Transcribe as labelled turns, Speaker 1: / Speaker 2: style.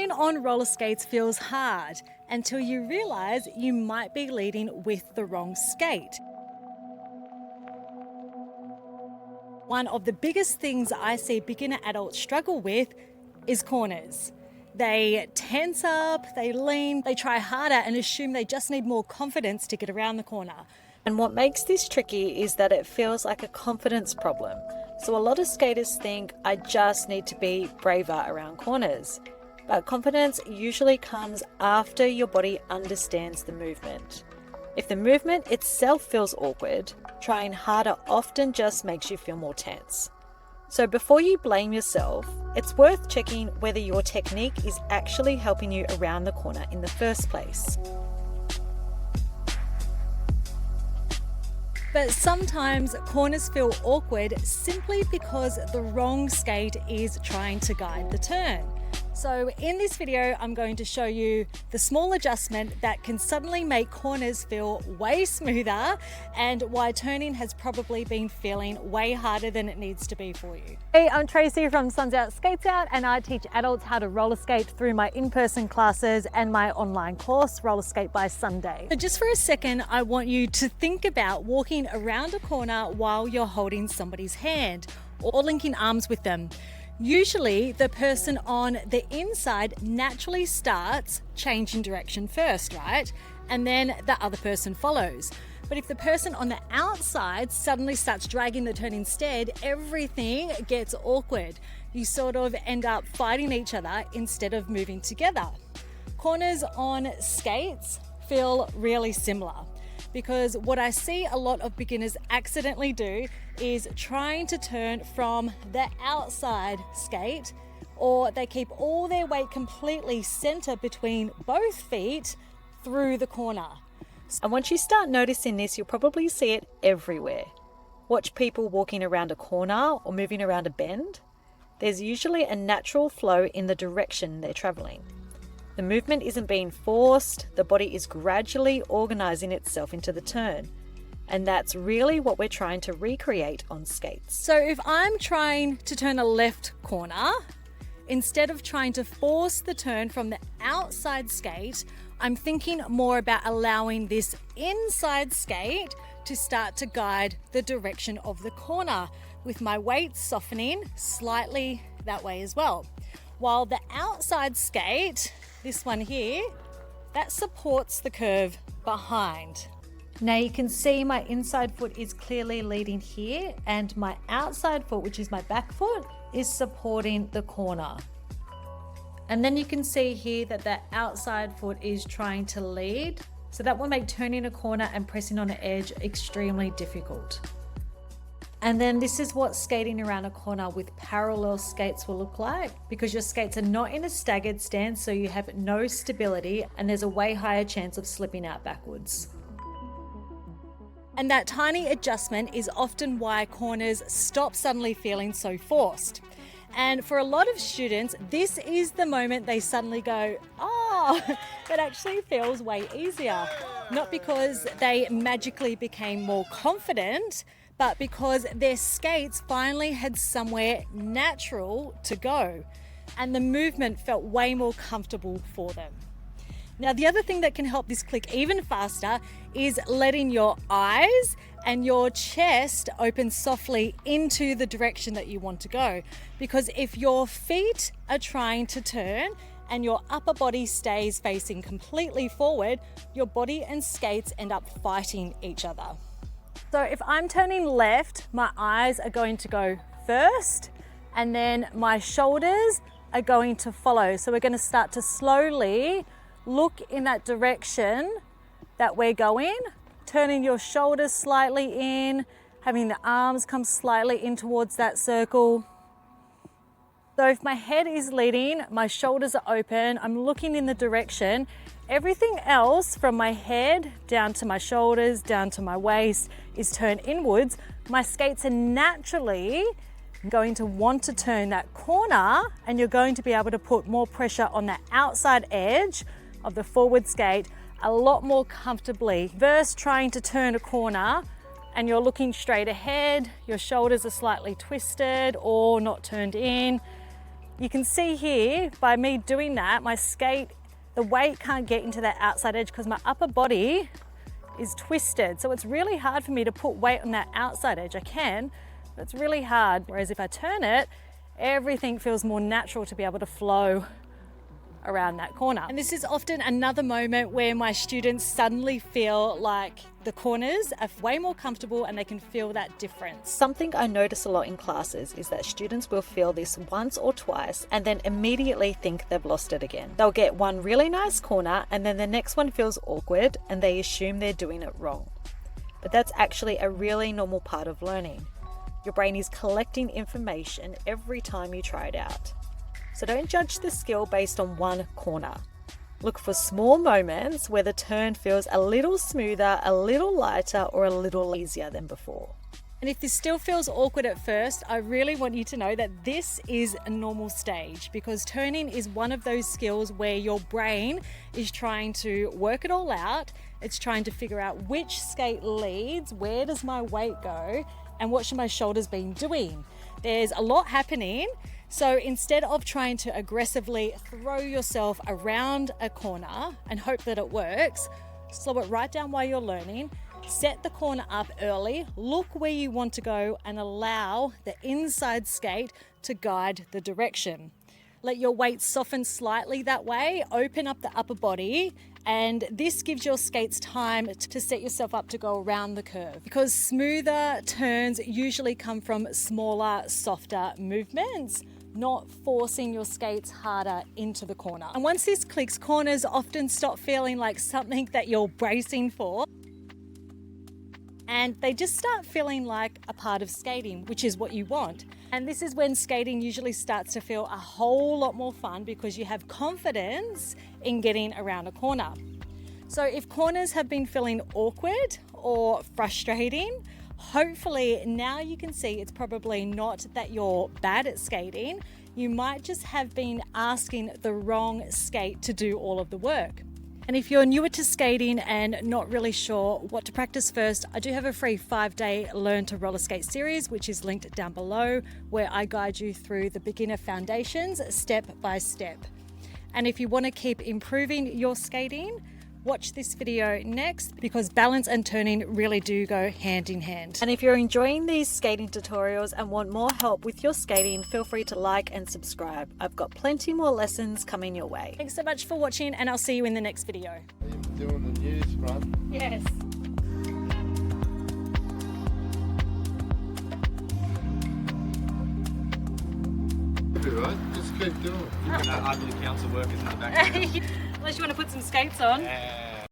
Speaker 1: Trying on roller skates feels hard until you realise you might be leading with the wrong skate. One of the biggest things I see beginner adults struggle with is corners. They tense up, they lean, they try harder and assume they just need more confidence to get around the corner.
Speaker 2: And what makes this tricky is that it feels like a confidence problem. So a lot of skaters think, I just need to be braver around corners. But confidence usually comes after your body understands the movement. If the movement itself feels awkward, trying harder often just makes you feel more tense. So before you blame yourself, it's worth checking whether your technique is actually helping you around the corner in the first place.
Speaker 1: But sometimes corners feel awkward simply because the wrong skate is trying to guide the turn. So in this video, I'm going to show you the small adjustment that can suddenly make corners feel way smoother and why turning has probably been feeling way harder than it needs to be for you.
Speaker 3: Hey, I'm Tracy from Suns Out Skates Out, and I teach adults how to roller skate through my in-person classes and my online course, Roller Skate by Sunday.
Speaker 1: So just for a second, I want you to think about walking around a corner while you're holding somebody's hand or linking arms with them. Usually the person on the inside naturally starts changing direction first, right? And then the other person follows. But if the person on the outside suddenly starts dragging the turn instead, everything gets awkward. You sort of end up fighting each other instead of moving together. Corners on skates feel really similar, because what I see a lot of beginners accidentally do is trying to turn from the outside skate, or they keep all their weight completely centered between both feet through the corner.
Speaker 2: And once you start noticing this, you'll probably see it everywhere. Watch people walking around a corner or moving around a bend. There's usually a natural flow in the direction they're traveling. The movement isn't being forced, the body is gradually organizing itself into the turn. And that's really what we're trying to recreate on skates.
Speaker 1: So if I'm trying to turn a left corner, instead of trying to force the turn from the outside skate, I'm thinking more about allowing this inside skate to start to guide the direction of the corner, with my weight softening slightly that way as well. While the outside skate, this one here, that supports the curve behind.
Speaker 2: Now you can see my inside foot is clearly leading here, and my outside foot, which is my back foot, is supporting the corner. And then you can see here that the outside foot is trying to lead. So that will make turning a corner and pressing on an edge extremely difficult. And then this is what skating around a corner with parallel skates will look like, because your skates are not in a staggered stance, so you have no stability and there's a way higher chance of slipping out backwards.
Speaker 1: And that tiny adjustment is often why corners stop suddenly feeling so forced. And for a lot of students, this is the moment they suddenly go, oh, it actually feels way easier. Not because they magically became more confident, but because their skates finally had somewhere natural to go, and the movement felt way more comfortable for them. Now, the other thing that can help this click even faster is letting your eyes and your chest open softly into the direction that you want to go. Because if your feet are trying to turn and your upper body stays facing completely forward, your body and skates end up fighting each other.
Speaker 3: So if I'm turning left, my eyes are going to go first, and then my shoulders are going to follow. So we're going to start to slowly look in that direction that we're going, turning your shoulders slightly in, having the arms come slightly in towards that circle. So if my head is leading, my shoulders are open, I'm looking in the direction, everything else from my head down to my shoulders, down to my waist is turned inwards. My skates are naturally going to want to turn that corner, and you're going to be able to put more pressure on the outside edge of the forward skate a lot more comfortably versus trying to turn a corner and you're looking straight ahead, your shoulders are slightly twisted or not turned in. You can see here, by me doing that, my skate, the weight can't get into that outside edge because my upper body is twisted. So it's really hard for me to put weight on that outside edge. I can, but it's really hard. Whereas if I turn it, everything feels more natural to be able to flow around that corner.
Speaker 1: And this is often another moment where my students suddenly feel like the corners are way more comfortable and they can feel that difference.
Speaker 2: Something I notice a lot in classes is that students will feel this once or twice and then immediately think they've lost it again. They'll get one really nice corner and then the next one feels awkward and they assume they're doing it wrong. But that's actually a really normal part of learning. Your brain is collecting information every time you try it out. So don't judge the skill based on one corner. Look for small moments where the turn feels a little smoother, a little lighter, or a little easier than before.
Speaker 1: And if this still feels awkward at first, I really want you to know that this is a normal stage, because turning is one of those skills where your brain is trying to work it all out. It's trying to figure out which skate leads, where does my weight go, and what should my shoulders be doing. There's a lot happening. So instead of trying to aggressively throw yourself around a corner and hope that it works, slow it right down while you're learning, set the corner up early, look where you want to go and allow the inside skate to guide the direction. Let your weight soften slightly that way, open up the upper body, and this gives your skates time to set yourself up to go around the curve, because smoother turns usually come from smaller, softer movements, not forcing your skates harder into the corner. And once this clicks, corners often stop feeling like something that you're bracing for, and they just start feeling like a part of skating, which is what you want. And this is when skating usually starts to feel a whole lot more fun, because you have confidence in getting around a corner. So if corners have been feeling awkward or frustrating, hopefully now you can see it's probably not that you're bad at skating. You might just have been asking the wrong skate to do all of the work. And if you're newer to skating and not really sure what to practice first, I do have a free 5-day Learn to Roller Skate series, which is linked down below, where I guide you through the beginner foundations step by step. And if you want to keep improving your skating, watch this video next, because balance and turning really do go hand in hand.
Speaker 2: And if you're enjoying these skating tutorials and want more help with your skating, feel free to like and subscribe. I've got plenty more lessons coming your way.
Speaker 1: Thanks so much for watching, and I'll see you in the next video.
Speaker 4: Are you doing the news front?
Speaker 1: Yes.
Speaker 4: You'll be right. Just keep doing it.
Speaker 5: Ugly council workers in the back.
Speaker 1: Unless you want to put some skates on.
Speaker 5: Yeah.